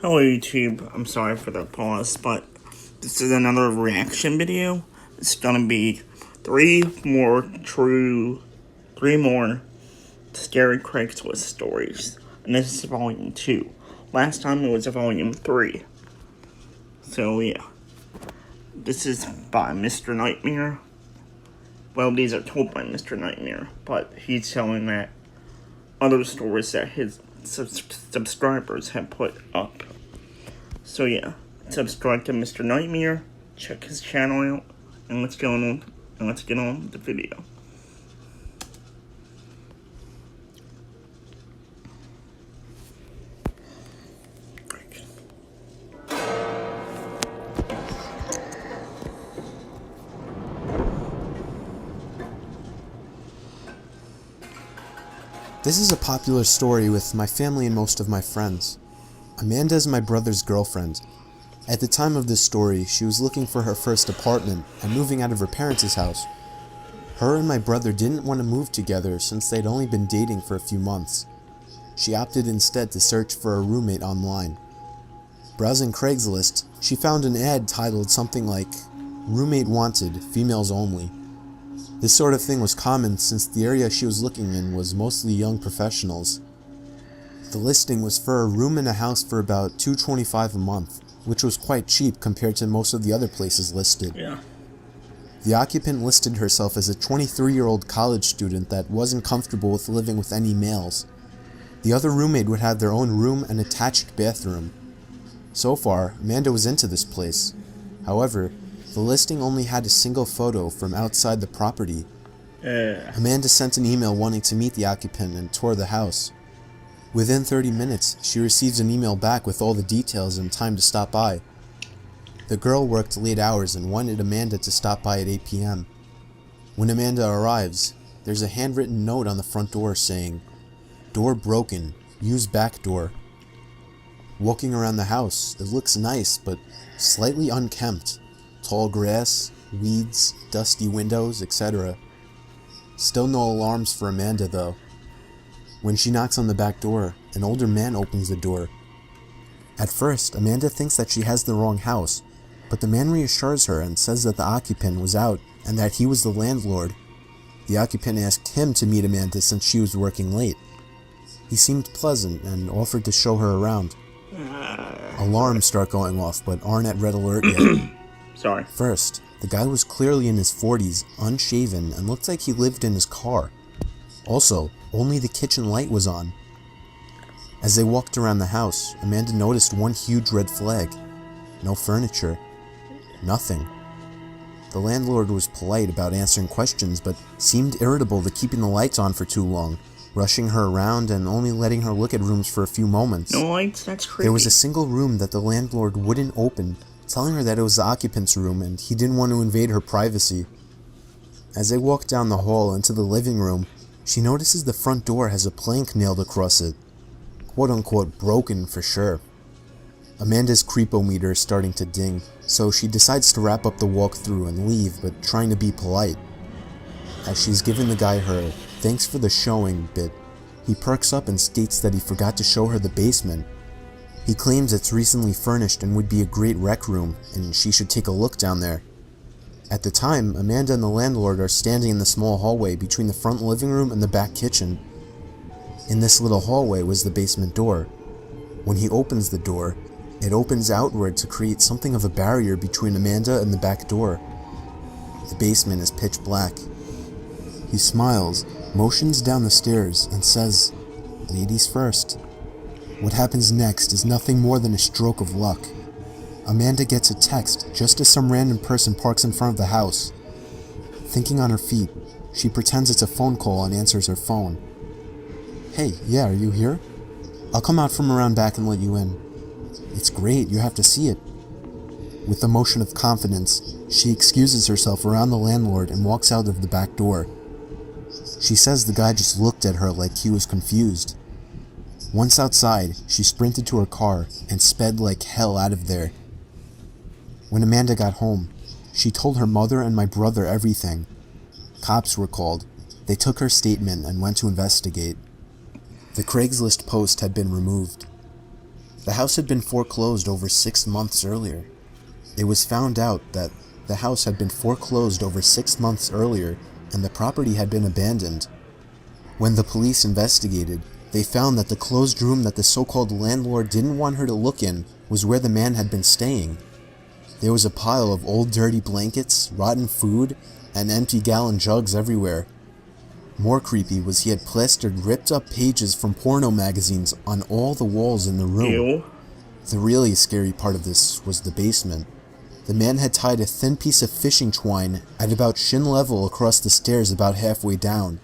Hello YouTube, I'm sorry for the pause, but this is another reaction video. It's gonna be three more scary Craigslist stories. And this is volume 2. Last time it was volume 3. So yeah. This is by Mr. Nightmare. Well, these are told by Mr. Nightmare, but he's telling that other stories that his subscribers have put up. So yeah, subscribe to Mr. Nightmare, check his channel out, and let's get on with the video. This is a popular story with my family and most of my friends. Amanda is my brother's girlfriend. At the time of this story, she was looking for her first apartment and moving out of her parents' house. Her and my brother didn't want to move together since they'd only been dating for a few months. She opted instead to search for a roommate online. Browsing Craigslist, she found an ad titled something like, "Roommate Wanted, Females Only." This sort of thing was common since the area she was looking in was mostly young professionals. The listing was for a room in a house for about $225 a month, which was quite cheap compared to most of the other places listed. Yeah. The occupant listed herself as a 23-year-old college student that wasn't comfortable with living with any males. The other roommate would have their own room and attached bathroom. So far, Amanda was into this place. However, the listing only had a single photo from outside the property. Amanda sent an email wanting to meet the occupant and tour the house. Within 30 minutes, she receives an email back with all the details and time to stop by. The girl worked late hours and wanted Amanda to stop by at 8 p.m. When Amanda arrives, there's a handwritten note on the front door saying, "Door broken, use back door." Walking around the house, it looks nice but slightly unkempt. Tall grass, weeds, dusty windows, etc. Still no alarms for Amanda though. When she knocks on the back door, an older man opens the door. At first, Amanda thinks that she has the wrong house, but the man reassures her and says that the occupant was out and that he was the landlord. The occupant asked him to meet Amanda since she was working late. He seemed pleasant and offered to show her around. Alarms start going off but aren't at red alert yet. Sorry. First, the guy was clearly in his 40s, unshaven, and looked like he lived in his car. Also, only the kitchen light was on. As they walked around the house, Amanda noticed one huge red flag. No furniture. Nothing. The landlord was polite about answering questions, but seemed irritable to keeping the lights on for too long, rushing her around and only letting her look at rooms for a few moments. No lights? That's creepy. There was a single room that the landlord wouldn't open, telling her that it was the occupant's room and he didn't want to invade her privacy. As they walked down the hall into the living room, she notices the front door has a plank nailed across it. Quote-unquote broken for sure. Amanda's creepometer is starting to ding, so she decides to wrap up the walkthrough and leave, but trying to be polite. As she's giving the guy her "thanks for the showing" bit, he perks up and states that he forgot to show her the basement. He claims it's recently furnished and would be a great rec room, and she should take a look down there. At the time, Amanda and the landlord are standing in the small hallway between the front living room and the back kitchen. In this little hallway was the basement door. When he opens the door, it opens outward to create something of a barrier between Amanda and the back door. The basement is pitch black. He smiles, motions down the stairs, and says, "Ladies first." What happens next is nothing more than a stroke of luck. Amanda gets a text just as some random person parks in front of the house. Thinking on her feet, she pretends it's a phone call and answers her phone. "Hey, yeah, are you here? I'll come out from around back and let you in." "It's great, you have to see it." With a motion of confidence, she excuses herself around the landlord and walks out of the back door. She says the guy just looked at her like he was confused. Once outside, she sprinted to her car and sped like hell out of there. When Amanda got home, she told her mother and my brother everything. Cops were called. They took her statement and went to investigate. The Craigslist post had been removed. The house had been foreclosed over 6 months earlier. It was found out that the house had been foreclosed over 6 months earlier and the property had been abandoned. When the police investigated, they found that the closed room that the so-called landlord didn't want her to look in was where the man had been staying. There was a pile of old dirty blankets, rotten food, and empty gallon jugs everywhere. More creepy was he had plastered ripped up pages from porno magazines on all the walls in the room. Ew. The really scary part of this was the basement. The man had tied a thin piece of fishing twine at about shin level across the stairs about halfway down.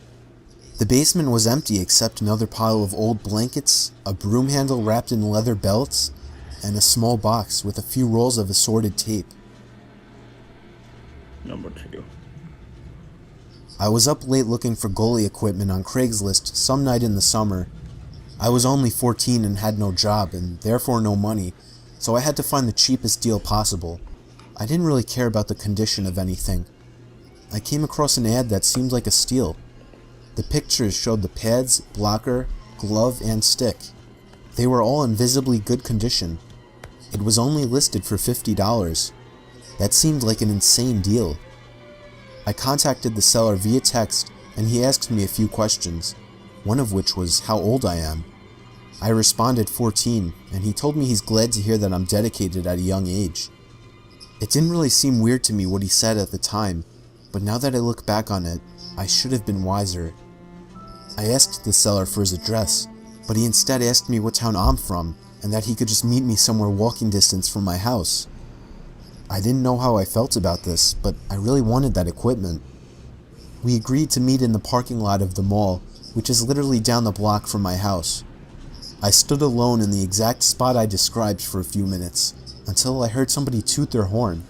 The basement was empty except another pile of old blankets, a broom handle wrapped in leather belts, and a small box with a few rolls of assorted tape. Number 2. I was up late looking for goalie equipment on Craigslist some night in the summer. I was only 14 and had no job and therefore no money, so I had to find the cheapest deal possible. I didn't really care about the condition of anything. I came across an ad that seemed like a steal. The pictures showed the pads, blocker, glove, and stick. They were all in visibly good condition. It was only listed for $50. That seemed like an insane deal. I contacted the seller via text and he asked me a few questions, one of which was how old I am. I responded 14 and he told me he's glad to hear that I'm dedicated at a young age. It didn't really seem weird to me what he said at the time, but now that I look back on it, I should have been wiser. I asked the seller for his address, but he instead asked me what town I'm from and that he could just meet me somewhere walking distance from my house. I didn't know how I felt about this, but I really wanted that equipment. We agreed to meet in the parking lot of the mall, which is literally down the block from my house. I stood alone in the exact spot I described for a few minutes, until I heard somebody toot their horn.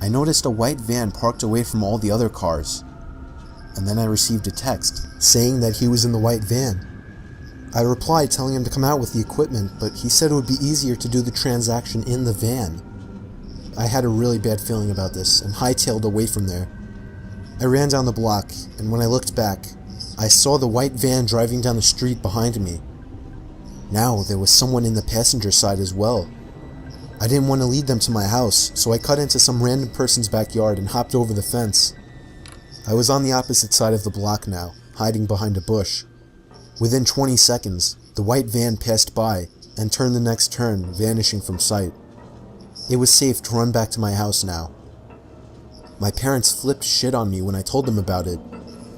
I noticed a white van parked away from all the other cars, and then I received a text saying that he was in the white van. I replied telling him to come out with the equipment, but he said it would be easier to do the transaction in the van. I had a really bad feeling about this and hightailed away from there. I ran down the block, and when I looked back, I saw the white van driving down the street behind me. Now there was someone in the passenger side as well. I didn't want to lead them to my house, so I cut into some random person's backyard and hopped over the fence. I was on the opposite side of the block now, hiding behind a bush. Within 20 seconds, the white van passed by and turned the next turn, vanishing from sight. It was safe to run back to my house now. My parents flipped shit on me when I told them about it.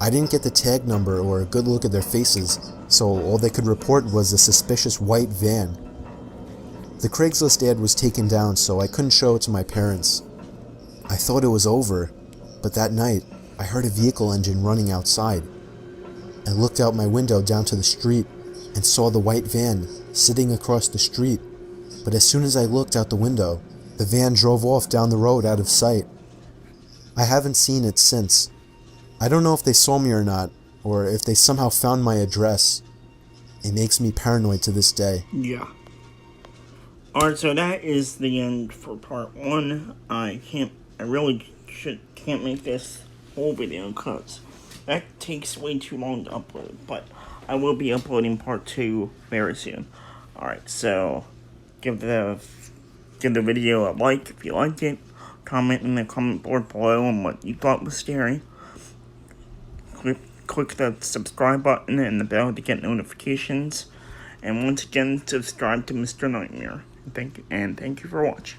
I didn't get the tag number or a good look at their faces, so all they could report was a suspicious white van. The Craigslist ad was taken down, so I couldn't show it to my parents. I thought it was over, but that night, I heard a vehicle engine running outside. I looked out my window down to the street and saw the white van sitting across the street, but as soon as I looked out the window, the van drove off down the road out of sight. I haven't seen it since. I don't know if they saw me or not, or if they somehow found my address. It makes me paranoid to this day. Yeah. Alright, so that is the end for part 1. I really can't make this whole video because that takes way too long to upload, but I will be uploading part 2 very soon. Alright, so give the video a like if you liked it. Comment in the comment board below on what you thought was scary. Click the subscribe button and the bell to get notifications. And once again, subscribe to Mr. Nightmare. Thank you for watching.